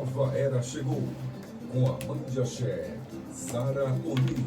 nova era chegou com a mãe de axé, Sara Oni.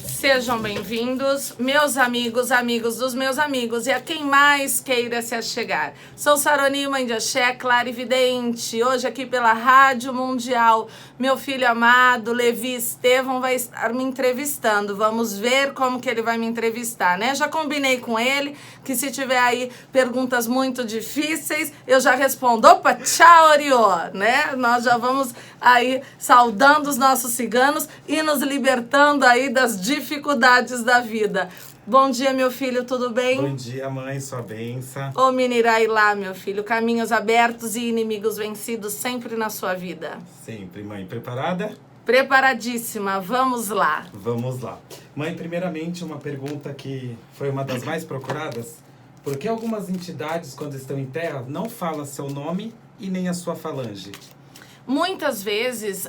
Sejam bem-vindos, meus amigos, amigos dos meus amigos e a quem mais queira se achegar. Sou Saroni, mãe de axé, clarividente, hoje aqui pela Rádio Mundial. Meu filho amado, Levi Estevão, vai estar me entrevistando. Vamos ver como que ele vai me entrevistar, né? Já combinei com ele que se tiver aí perguntas muito difíceis, eu já respondo. Opa, tchau, Oriô, né? Nós já vamos aí saudando os nossos ciganos e nos libertando aí das dificuldades da vida. Bom dia, meu filho, tudo bem? Bom dia, mãe, sua benção. Ô, Minirailá, meu filho, caminhos abertos e inimigos vencidos sempre na sua vida. Sempre, mãe. Preparada? Preparadíssima, vamos lá. Vamos lá. Mãe, primeiramente, uma pergunta que foi uma das mais procuradas. Por que algumas entidades, quando estão em terra, não falam seu nome e nem a sua falange? Muitas vezes,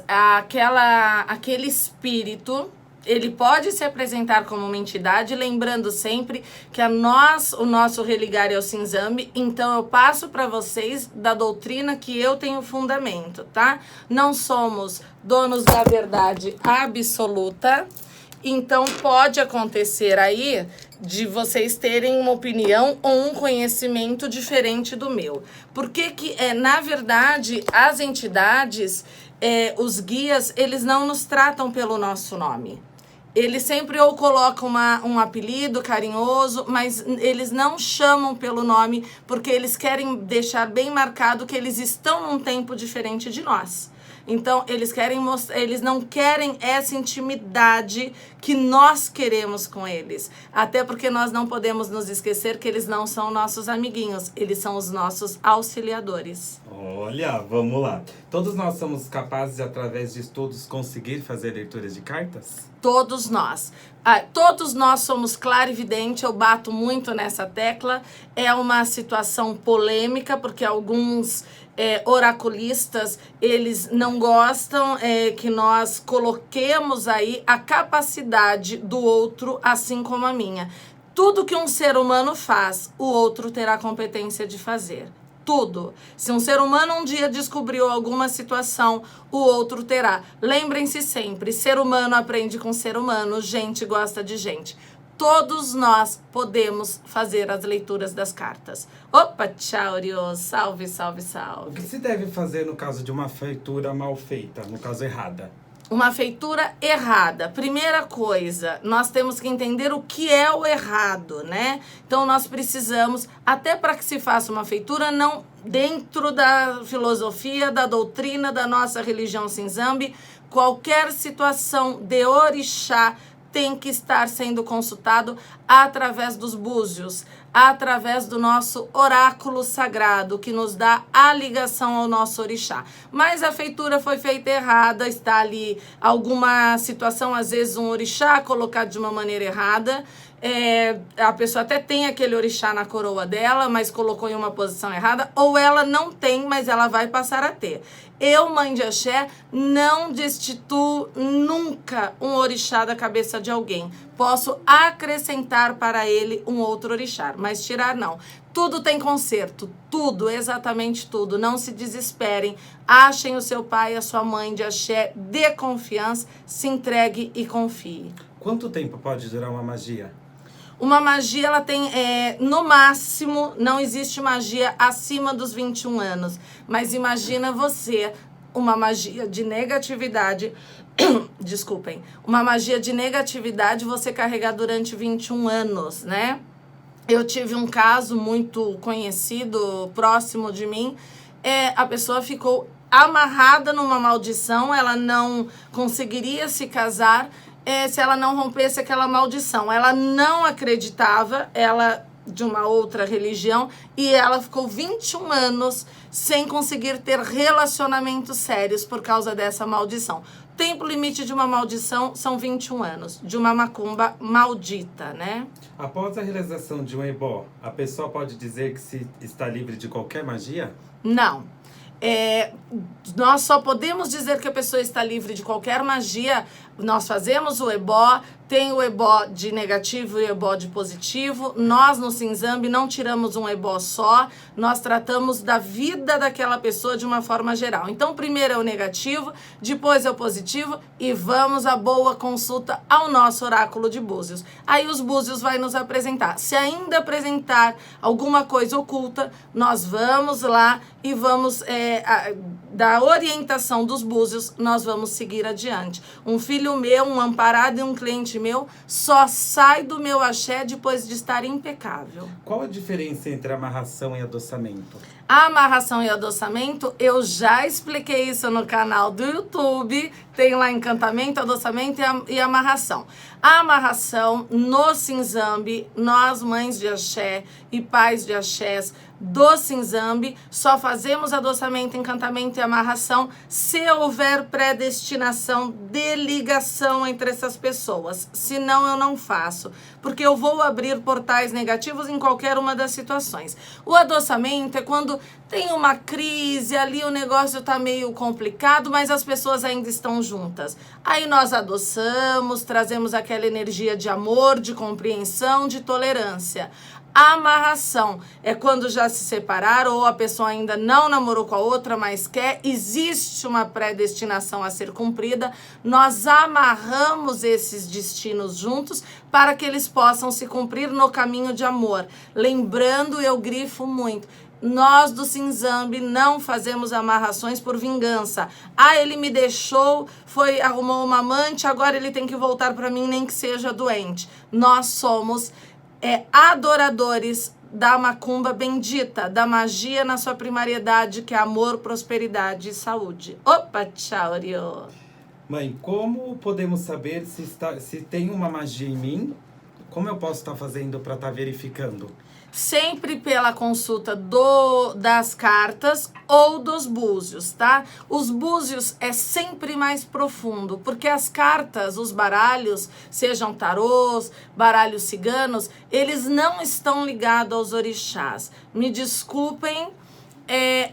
aquele espírito, ele pode se apresentar como uma entidade, lembrando sempre que o nosso religar é o Sinzambi, então eu passo para vocês da doutrina que eu tenho fundamento, tá? Não somos donos da verdade absoluta, então pode acontecer aí de vocês terem uma opinião ou um conhecimento diferente do meu. Porque na verdade, as entidades, os guias, eles não nos tratam pelo nosso nome. Eles sempre ou colocam um apelido carinhoso, mas eles não chamam pelo nome porque eles querem deixar bem marcado que eles estão num tempo diferente de nós. Então, eles não querem essa intimidade que nós queremos com eles. Até porque nós não podemos nos esquecer que eles não são nossos amiguinhos, eles são os nossos auxiliadores. Olha, vamos lá. Todos nós somos capazes, de, através de estudos, conseguir fazer leituras de cartas? Todos nós. Todos nós somos clarividente, eu bato muito nessa tecla. É uma situação polêmica, porque alguns oraculistas, eles não gostam que nós coloquemos aí a capacidade do outro, assim como a minha. Tudo que um ser humano faz, o outro terá competência de fazer. Tudo. Se um ser humano um dia descobriu alguma situação, o outro terá. Lembrem-se sempre, ser humano aprende com ser humano, gente gosta de gente. Todos nós podemos fazer as leituras das cartas. Opa, tchau, Oriô. Salve, salve, salve. O que se deve fazer no caso de uma feitura mal feita, no caso errada? Uma feitura errada. Primeira coisa, nós temos que entender o que é o errado, né? Então, nós precisamos, até para que se faça uma feitura, não dentro da filosofia, da doutrina da nossa religião Sinzambi, qualquer situação de orixá tem que estar sendo consultado através dos búzios, através do nosso oráculo sagrado, que nos dá a ligação ao nosso orixá. Mas a feitura foi feita errada, está ali alguma situação, às vezes um orixá colocado de uma maneira errada, a pessoa até tem aquele orixá na coroa dela, mas colocou em uma posição errada, ou ela não tem, mas ela vai passar a ter. Eu, mãe de axé, não destituo nunca um orixá da cabeça de alguém. Posso acrescentar para ele um outro orixá, mas tirar não. Tudo tem conserto, tudo, exatamente tudo. Não se desesperem, achem o seu pai e a sua mãe de axé, dê confiança, se entregue e confie. Quanto tempo pode durar uma magia? Uma magia, ela tem, no máximo, não existe magia acima dos 21 anos. Mas imagina você, uma magia de negatividade, desculpem, uma magia de negatividade você carregar durante 21 anos, né? Eu tive um caso muito conhecido, próximo de mim, a pessoa ficou amarrada numa maldição, ela não conseguiria se casar, se ela não rompesse aquela maldição. Ela não acreditava, ela de uma outra religião, e ela ficou 21 anos sem conseguir ter relacionamentos sérios por causa dessa maldição. Tempo limite de uma maldição são 21 anos, de uma macumba maldita, né? Após a realização de um ebó, a pessoa pode dizer que se está livre de qualquer magia? Não. Nós só podemos dizer que a pessoa está livre de qualquer magia Nós fazemos o ebó, tem o ebó de negativo e o ebó de positivo. Nós, no Cinzambi, não tiramos um ebó só, nós tratamos da vida daquela pessoa de uma forma geral. Então, primeiro é o negativo, depois é o positivo e vamos à boa consulta ao nosso oráculo de Búzios. Aí os Búzios vai nos apresentar. Se ainda apresentar alguma coisa oculta, nós vamos lá e vamos, da orientação dos Búzios, nós vamos seguir adiante. Um filho meu, um amparado e um cliente meu só sai do meu axé depois de estar impecável. Qual a diferença entre amarração e adoçamento? A amarração e adoçamento, eu já expliquei isso no canal do YouTube. Tem lá encantamento, adoçamento e amarração. A amarração no Cinzambi, nós mães de axé e pais de axés do Cinzambi, só fazemos adoçamento, encantamento e amarração se houver predestinação de ligação entre essas pessoas. Senão eu não faço, porque eu vou abrir portais negativos em qualquer uma das situações. O adoçamento é quando tem uma crise, ali o negócio tá meio complicado, mas as pessoas ainda estão juntas. Aí nós adoçamos, trazemos aquela energia de amor, de compreensão, de tolerância. A amarração é quando já se separaram ou a pessoa ainda não namorou com a outra, mas quer, existe uma predestinação a ser cumprida, nós amarramos esses destinos juntos para que eles possam se cumprir no caminho de amor. Lembrando, eu grifo muito, nós do Cinzambi não fazemos amarrações por vingança. Ah, ele me deixou, arrumou uma amante, agora ele tem que voltar para mim, nem que seja doente. Nós somos adoradores da macumba bendita, da magia na sua primariedade, que é amor, prosperidade e saúde. Opa, tchau, Rio. Mãe, como podemos saber se tem uma magia em mim? Como eu posso estar fazendo para estar verificando? Sempre pela consulta das cartas ou dos búzios, tá? Os búzios é sempre mais profundo, porque as cartas, os baralhos, sejam tarôs, baralhos ciganos, eles não estão ligados aos orixás. Me desculpem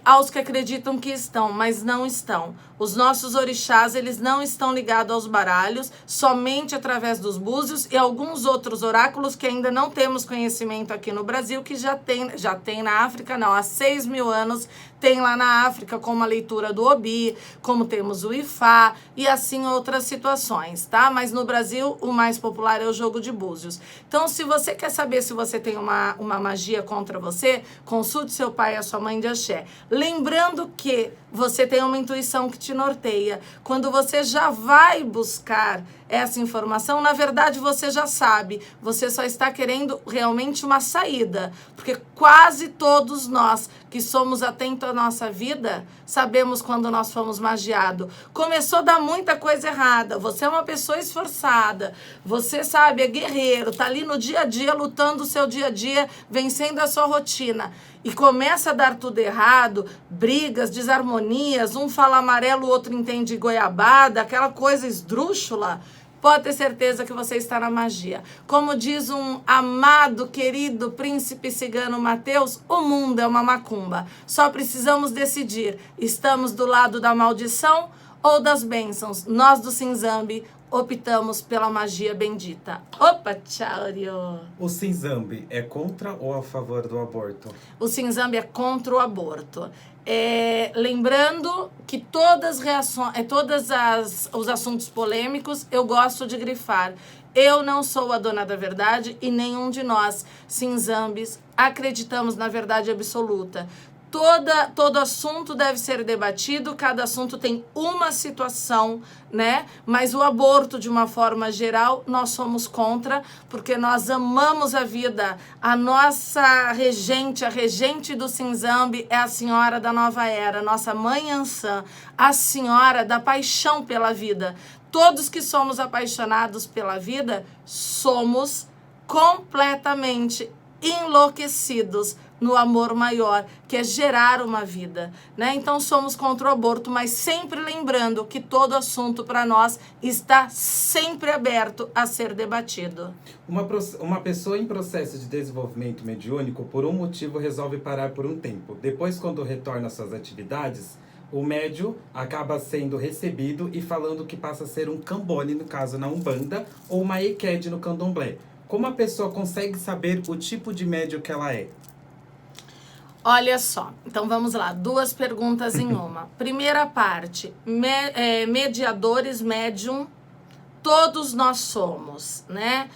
aos que acreditam que estão, mas não estão. Os nossos orixás, eles não estão ligados aos baralhos, somente através dos búzios e alguns outros oráculos que ainda não temos conhecimento aqui no Brasil, que já tem na África, não, há 6.000 anos tem lá na África, como a leitura do Obi, como temos o Ifá e assim outras situações, tá? Mas no Brasil, o mais popular é o jogo de búzios. Então, se você quer saber se você tem uma magia contra você, consulte seu pai e a sua mãe de axé. Lembrando que você tem uma intuição que te norteia. Quando você já vai buscar essa informação, na verdade você já sabe. Você só está querendo realmente uma saída. Porque quase todos nós que somos atentos à nossa vida, sabemos quando nós fomos magiados. Começou a dar muita coisa errada. Você é uma pessoa esforçada. Você sabe, é guerreiro. Tá ali no dia a dia, lutando o seu dia a dia, vencendo a sua rotina. E começa a dar tudo errado, brigas, desarmonias, um fala amarelo, o outro entende goiabada, aquela coisa esdrúxula, pode ter certeza que você está na magia. Como diz um amado, querido príncipe cigano Mateus, o mundo é uma macumba. Só precisamos decidir, estamos do lado da maldição ou das bênçãos. Nós do Cinzambi optamos pela magia bendita. Opa, tchau, Rio. O Cinzambi é contra ou a favor do aborto? O Cinzambi é contra o aborto. Lembrando que todos os assuntos polêmicos eu gosto de grifar. Eu não sou a dona da verdade e nenhum de nós, Cinzambis, acreditamos na verdade absoluta. Todo assunto deve ser debatido, cada assunto tem uma situação, né? Mas o aborto, de uma forma geral, nós somos contra, porque nós amamos a vida. A nossa regente, a regente do Cinzambi é a senhora da nova era, nossa mãe Ansã, a senhora da paixão pela vida. Todos que somos apaixonados pela vida, somos completamente enlouquecidos no amor maior, que é gerar uma vida, né? Então somos contra o aborto, mas sempre lembrando que todo assunto para nós está sempre aberto a ser debatido. Uma pessoa em processo de desenvolvimento mediúnico, por um motivo, resolve parar por um tempo. Depois, quando retorna às suas atividades, o médium acaba sendo recebido e falando que passa a ser um cambone, no caso na Umbanda, ou uma Eked no Candomblé. Como a pessoa consegue saber o tipo de médium que ela é? Olha só, então vamos lá, 2 perguntas em uma. Primeira parte, mediadores, médium, todos nós somos, né?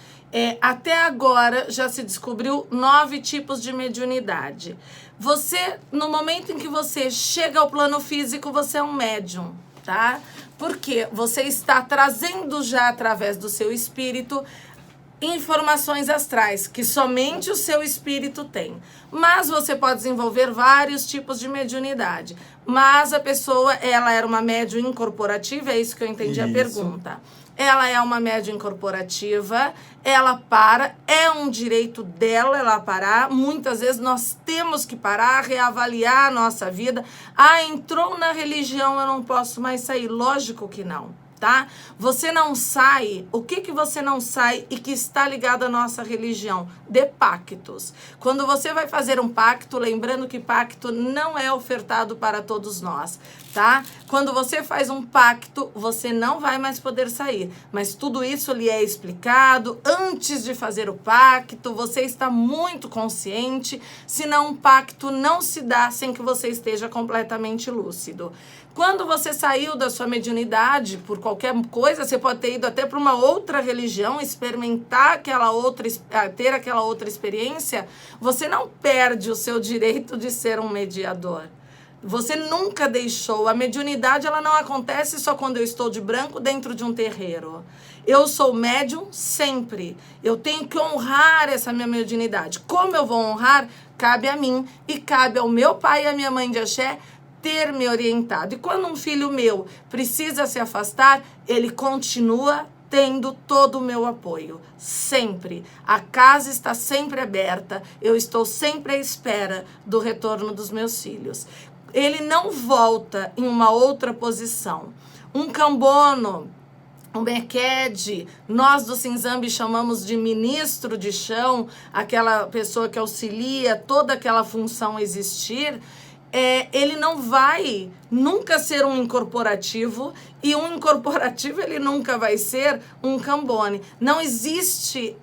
Até agora já se descobriu 9 tipos de mediunidade. Você, no momento em que você chega ao plano físico, você é um médium, tá? Porque você está trazendo já através do seu espírito informações astrais que somente o seu espírito tem. Mas você pode desenvolver vários tipos de mediunidade. Mas a pessoa, ela era uma médium incorporativa, é isso que eu entendi a pergunta. Ela é uma médium incorporativa, ela é um direito dela ela parar. Muitas vezes nós temos que parar, reavaliar a nossa vida. Entrou na religião, eu não posso mais sair. Lógico que não. Tá? Você não sai, o que você não sai e que está ligado à nossa religião? De pactos. Quando você vai fazer um pacto, lembrando que pacto não é ofertado para todos nós, tá? Quando você faz um pacto, você não vai mais poder sair, mas tudo isso lhe é explicado antes de fazer o pacto, você está muito consciente, senão um pacto não se dá sem que você esteja completamente lúcido. Quando você saiu da sua mediunidade por qualquer coisa, você pode ter ido até para uma outra religião, experimentar ter aquela outra experiência, você não perde o seu direito de ser um mediador. Você nunca deixou. A mediunidade, ela não acontece só quando eu estou de branco dentro de um terreiro. Eu sou médium sempre. Eu tenho que honrar essa minha mediunidade. Como eu vou honrar? Cabe a mim e cabe ao meu pai e à minha mãe de axé ter me orientado. E quando um filho meu precisa se afastar, ele continua tendo todo o meu apoio, sempre. A casa está sempre aberta, eu estou sempre à espera do retorno dos meus filhos. Ele não volta em uma outra posição. Um cambono, um Eked, nós do Sinzambi chamamos de ministro de chão, aquela pessoa que auxilia toda aquela função existir. Ele não vai nunca ser um incorporativo e um incorporativo ele nunca vai ser um cambone. Não existe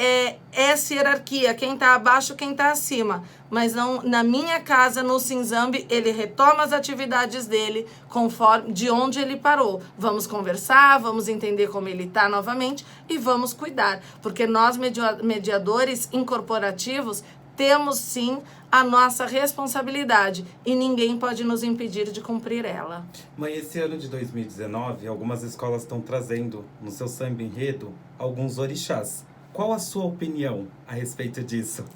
essa hierarquia, quem está abaixo, quem está acima. Mas não, na minha casa, no Sinzambi, ele retoma as atividades dele conforme de onde ele parou. Vamos conversar, vamos entender como ele está novamente e vamos cuidar. Porque nós, mediadores incorporativos, temos sim a nossa responsabilidade e ninguém pode nos impedir de cumprir ela. Mãe, esse ano de 2019, algumas escolas estão trazendo no seu samba enredo alguns orixás. Qual a sua opinião a respeito disso?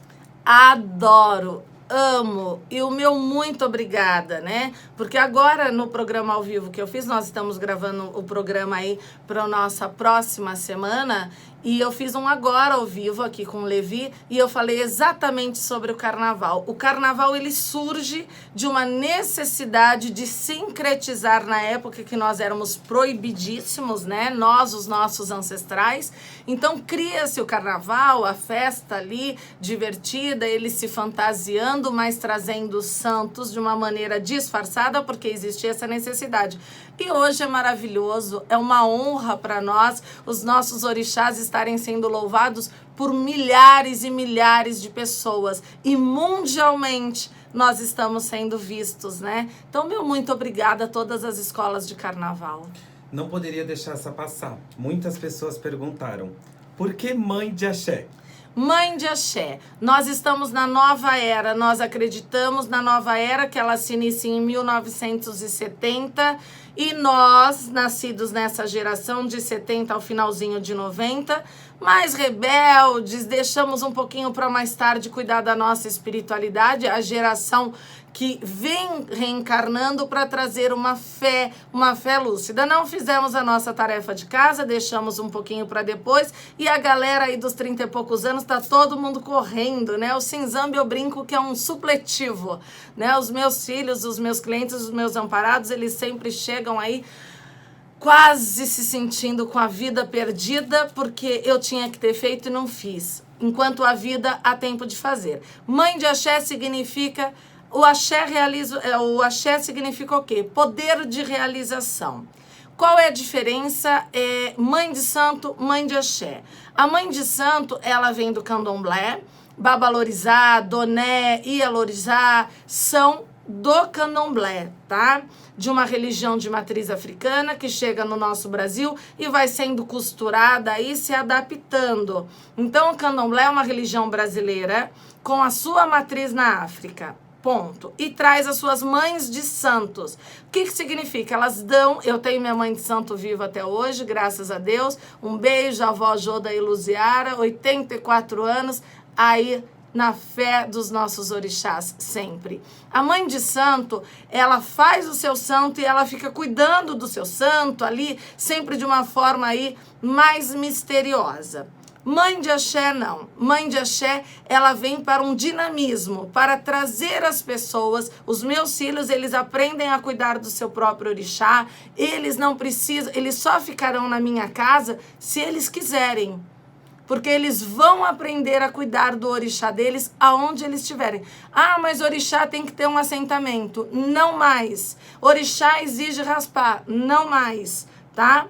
Adoro, amo e o meu muito obrigada, né? Porque agora no programa ao vivo que eu fiz, nós estamos gravando o programa aí para a nossa próxima semana. E eu fiz um agora ao vivo aqui com o Levi e eu falei exatamente sobre o carnaval. O carnaval, ele surge de uma necessidade de sincretizar na época que nós éramos proibidíssimos, né? Nós, os nossos ancestrais. Então, cria-se o carnaval, a festa ali, divertida, eles se fantasiando, mas trazendo os santos de uma maneira disfarçada, porque existia essa necessidade. E hoje é maravilhoso, é uma honra para nós, os nossos orixás estarem sendo louvados por milhares e milhares de pessoas. E mundialmente nós estamos sendo vistos, né? Então, meu muito obrigada a todas as escolas de carnaval. Não poderia deixar essa passar. Muitas pessoas perguntaram, por que mãe de axé? Mãe de axé, nós estamos na nova era, nós acreditamos na nova era que ela se inicia em 1970 e nós, nascidos nessa geração de 70 ao finalzinho de 90, mais rebeldes, deixamos um pouquinho para mais tarde cuidar da nossa espiritualidade, a geração que vem reencarnando para trazer uma fé lúcida. Não fizemos a nossa tarefa de casa, deixamos um pouquinho para depois e a galera aí dos 30 e poucos anos tá todo mundo correndo, né? O Sinzambi eu brinco que é um supletivo, né? Os meus filhos, os meus clientes, os meus amparados, eles sempre chegam aí quase se sentindo com a vida perdida porque eu tinha que ter feito e não fiz. Enquanto a vida há tempo de fazer. Mãe de axé significa o axé significa o quê? Poder de realização. Qual é a diferença? Mãe de santo, mãe de axé. A mãe de santo, ela vem do candomblé, Babalorizá, Doné, Ialorizá, são do candomblé, tá? De uma religião de matriz africana que chega no nosso Brasil e vai sendo costurada e se adaptando. Então, o candomblé é uma religião brasileira com a sua matriz na África. Ponto. E traz as suas mães de santos. O que significa? Elas dão... Eu tenho minha mãe de santo viva até hoje, graças a Deus. Um beijo, a avó Joda e Luziara, 84 anos, aí na fé dos nossos orixás, sempre. A mãe de santo, ela faz o seu santo e ela fica cuidando do seu santo ali, sempre de uma forma aí mais misteriosa. Mãe de axé, não. Mãe de axé, ela vem para um dinamismo, para trazer as pessoas, os meus filhos, eles aprendem a cuidar do seu próprio orixá, eles não precisam, eles só ficarão na minha casa se eles quiserem, porque eles vão aprender a cuidar do orixá deles aonde eles estiverem. Ah, mas orixá tem que ter um assentamento. Não mais. Orixá exige raspar. Não mais, tá?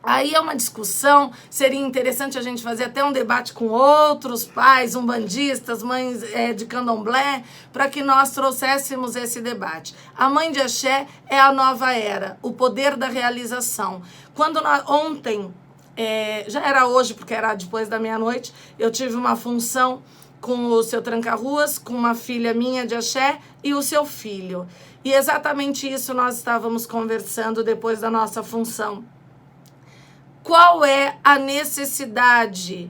Aí é uma discussão, seria interessante a gente fazer até um debate com outros pais, umbandistas, mães de candomblé, para que nós trouxéssemos esse debate. A mãe de axé é a nova era, o poder da realização. Ontem, já era hoje, porque era depois da meia-noite, eu tive uma função com o seu Tranca-Ruas, com uma filha minha de axé e o seu filho. E exatamente isso nós estávamos conversando depois da nossa função. Qual é a necessidade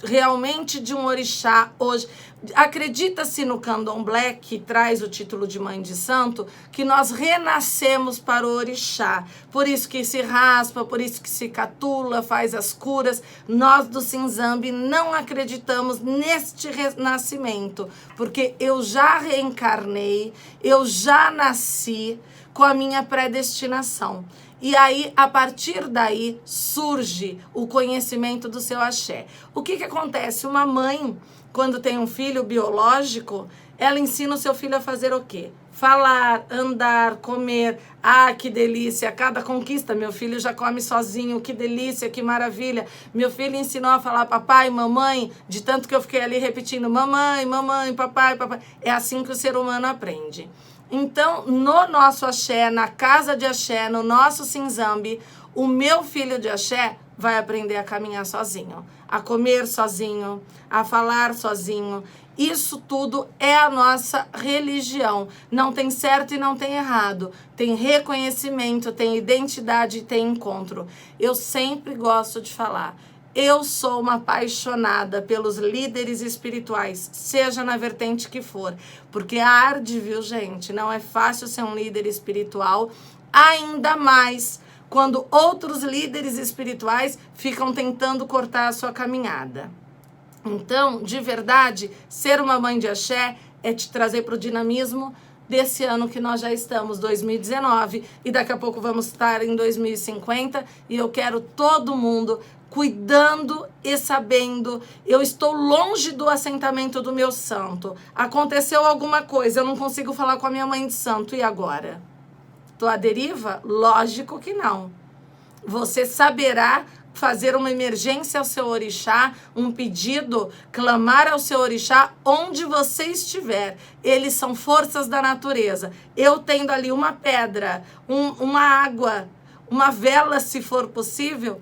realmente de um orixá hoje? Acredita-se no candomblé, que traz o título de mãe de santo, que nós renascemos para o orixá. Por isso que se raspa, por isso que se catula, faz as curas. Nós do Sinzambi não acreditamos neste renascimento, porque eu já reencarnei, eu já nasci com a minha predestinação. E aí, a partir daí, surge o conhecimento do seu axé. O que acontece? Uma mãe, quando tem um filho biológico, ela ensina o seu filho a fazer o quê? Falar, andar, comer. Ah, que delícia! Cada conquista, meu filho já come sozinho. Que delícia, que maravilha! Meu filho ensinou a falar papai, mamãe, de tanto que eu fiquei ali repetindo mamãe, mamãe, papai, papai. É assim que o ser humano aprende. Então, no nosso axé, na casa de axé, no nosso Sinzambi, o meu filho de axé vai aprender a caminhar sozinho, a comer sozinho, a falar sozinho. Isso tudo é a nossa religião. Não tem certo e não tem errado. Tem reconhecimento, tem identidade e tem encontro. Eu sempre gosto de falar. Eu sou uma apaixonada pelos líderes espirituais, seja na vertente que for, porque arde, viu, gente? Não é fácil ser um líder espiritual, ainda mais quando outros líderes espirituais ficam tentando cortar a sua caminhada. Então, de verdade, ser uma mãe de axé é te trazer para o dinamismo desse ano que nós já estamos, 2019, e daqui a pouco vamos estar em 2050, e eu quero todo mundo cuidando e sabendo. Eu estou longe do assentamento do meu santo. Aconteceu alguma coisa, eu não consigo falar com a minha mãe de santo, e agora? Estou à deriva? Lógico que não. Você saberá fazer uma emergência ao seu orixá, um pedido, clamar ao seu orixá onde você estiver. Eles são forças da natureza. Eu tendo ali uma pedra, uma água, uma vela, se for possível,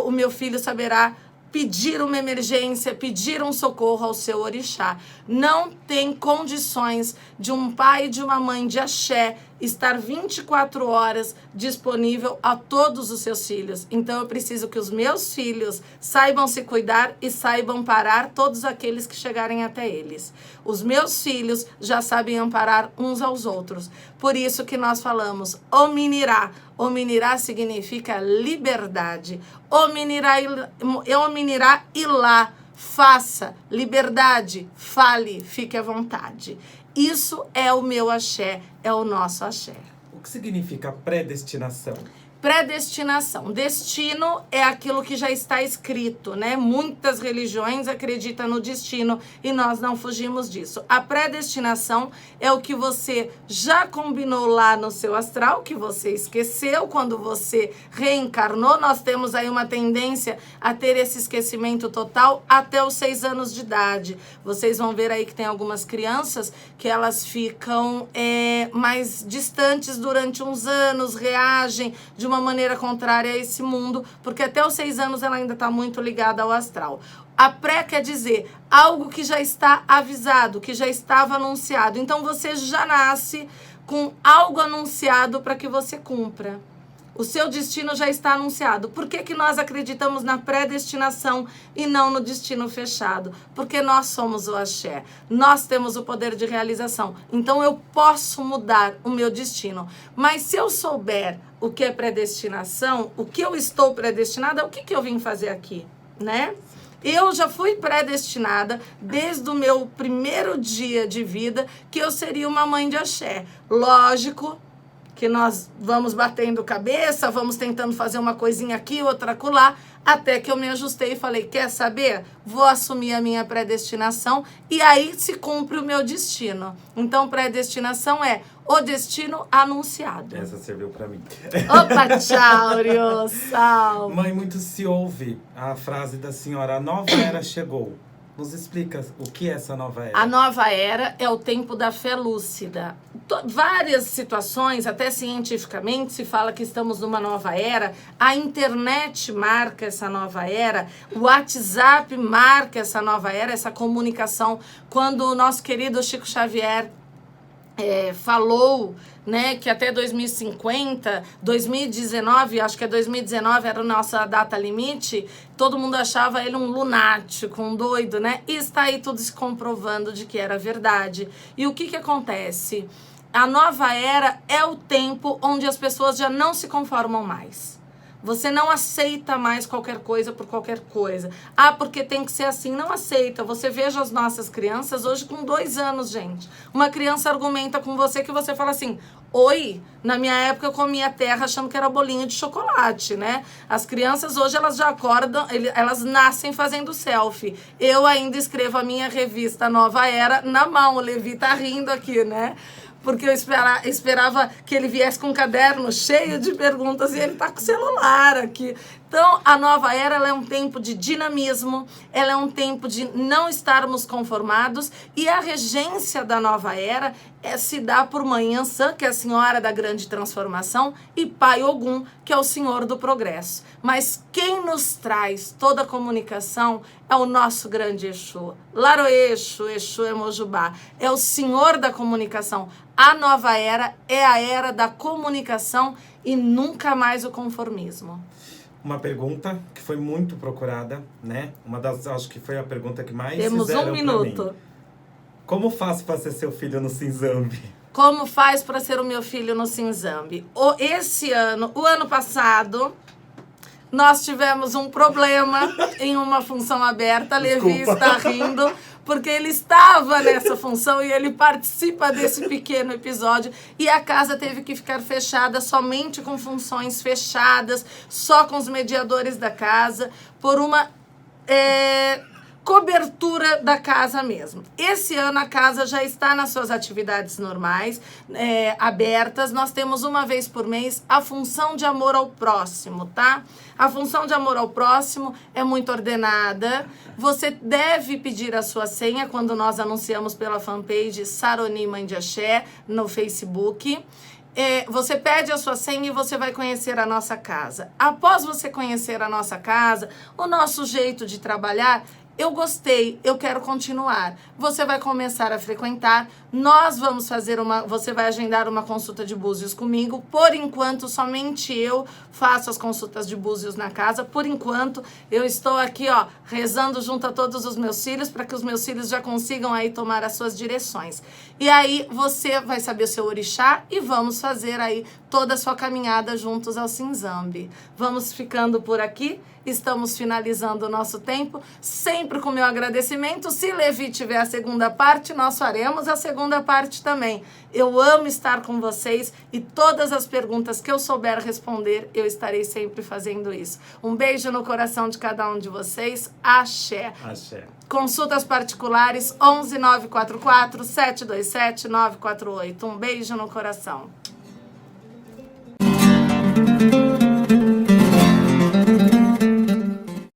o meu filho saberá pedir uma emergência, pedir um socorro ao seu orixá. Não tem condições de um pai e de uma mãe de axé estar 24 horas disponível a todos os seus filhos. Então eu preciso que os meus filhos saibam se cuidar e saibam parar todos aqueles que chegarem até eles. Os meus filhos já sabem amparar uns aos outros. Por isso que nós falamos Ominirá. Ominirá significa liberdade. Ominirá ilá. Faça, liberdade, fale, fique à vontade. Isso é o meu axé, é o nosso axé. O que significa predestinação? Predestinação. Destino é aquilo que já está escrito, né? Muitas religiões acreditam no destino e nós não fugimos disso. A predestinação é o que você já combinou lá no seu astral, que você esqueceu quando você reencarnou. Nós temos aí uma tendência a ter esse esquecimento total até os 6 anos de idade. Vocês vão ver aí que tem algumas crianças que elas ficam mais distantes durante uns anos, reagem de uma maneira contrária a esse mundo, porque até os 6 anos ela ainda está muito ligada ao astral. A pré quer dizer algo que já está avisado, que já estava anunciado. Então você já nasce com algo anunciado para que você cumpra. O seu destino já está anunciado. Por que nós acreditamos na predestinação e não no destino fechado? Porque nós somos o axé. Nós temos o poder de realização. Então eu posso mudar o meu destino. Mas se eu souber o que é predestinação, o que eu estou predestinada, o que eu vim fazer aqui, né? Eu já fui predestinada desde o meu primeiro dia de vida que eu seria uma mãe de axé. Lógico que nós vamos batendo cabeça, vamos tentando fazer uma coisinha aqui, outra acolá, até que eu me ajustei e falei, quer saber? Vou assumir a minha predestinação e aí se cumpre o meu destino. Então, predestinação é o destino anunciado. Essa serviu pra mim. Opa, tchau, Rio, salve. Mãe, muito se ouve a frase da senhora, a nova era chegou. Nos explica o que é essa nova era. A nova era é o tempo da fé lúcida. Várias situações, até cientificamente, se fala que estamos numa nova era. A internet marca essa nova era. O WhatsApp marca essa nova era, essa comunicação. Quando o nosso querido Chico Xavier falou, né, que até 2050, 2019, acho que é 2019 era a nossa data limite, todo mundo achava ele um lunático, um doido, né? E está aí tudo se comprovando de que era verdade. E o que acontece? A nova era é o tempo onde as pessoas já não se conformam mais. Você não aceita mais qualquer coisa por qualquer coisa. Ah, porque tem que ser assim. Não aceita. Você veja as nossas crianças hoje com 2 anos, gente. Uma criança argumenta com você que você fala assim, oi, na minha época eu comia terra achando que era bolinho de chocolate, né? As crianças hoje, elas já acordam, elas nascem fazendo selfie. Eu ainda escrevo a minha revista Nova Era na mão. O Levi tá rindo aqui, né? Porque eu esperava que ele viesse com um caderno cheio de perguntas e ele tá com o celular aqui. Então, a nova era, ela é um tempo de dinamismo, ela é um tempo de não estarmos conformados e a regência da nova era se dá por Mãe Ansã, que é a senhora da grande transformação, e Pai Ogum, que é o senhor do progresso. Mas quem nos traz toda a comunicação é o nosso grande Exu. Laroexo, Exu Emojubá, é o senhor da comunicação. A nova era é a era da comunicação e nunca mais o conformismo. Uma pergunta que foi muito procurada, né? Acho que foi a pergunta que mais Temos fizeram 1 minuto. pra mim. Como faço para ser seu filho no Cinzambi? Como faz para ser o meu filho no Cinzambi? O ano passado, nós tivemos um problema em uma função aberta. A Levi está rindo, porque ele estava nessa função e ele participa desse pequeno episódio. E a casa teve que ficar fechada somente com funções fechadas, só com os mediadores da casa, por uma cobertura da casa mesmo. Esse ano a casa já está nas suas atividades normais, abertas. Nós temos uma vez por mês a função de amor ao próximo, tá? A função de amor ao próximo é muito ordenada. Você deve pedir a sua senha quando nós anunciamos pela fanpage Saroni Mãe de Axé no Facebook. Você pede a sua senha e você vai conhecer a nossa casa. Após você conhecer a nossa casa, o nosso jeito de trabalhar, eu gostei, eu quero continuar. Você vai começar a frequentar. Nós vamos fazer você vai agendar uma consulta de búzios comigo. Por enquanto, somente eu faço as consultas de búzios na casa. Por enquanto, eu estou aqui, rezando junto a todos os meus filhos para que os meus filhos já consigam aí tomar as suas direções. E aí você vai saber o seu orixá e vamos fazer aí toda a sua caminhada juntos ao Cinzambi. Vamos ficando por aqui. estamos finalizando o nosso tempo, sempre com meu agradecimento. Se Levi tiver a segunda parte, nós faremos a segunda parte também. Eu amo estar com vocês e todas as perguntas que eu souber responder, eu estarei sempre fazendo isso. Um beijo no coração de cada um de vocês. Axé. Axé. Consultas particulares 11 944 727 948. Um beijo no coração.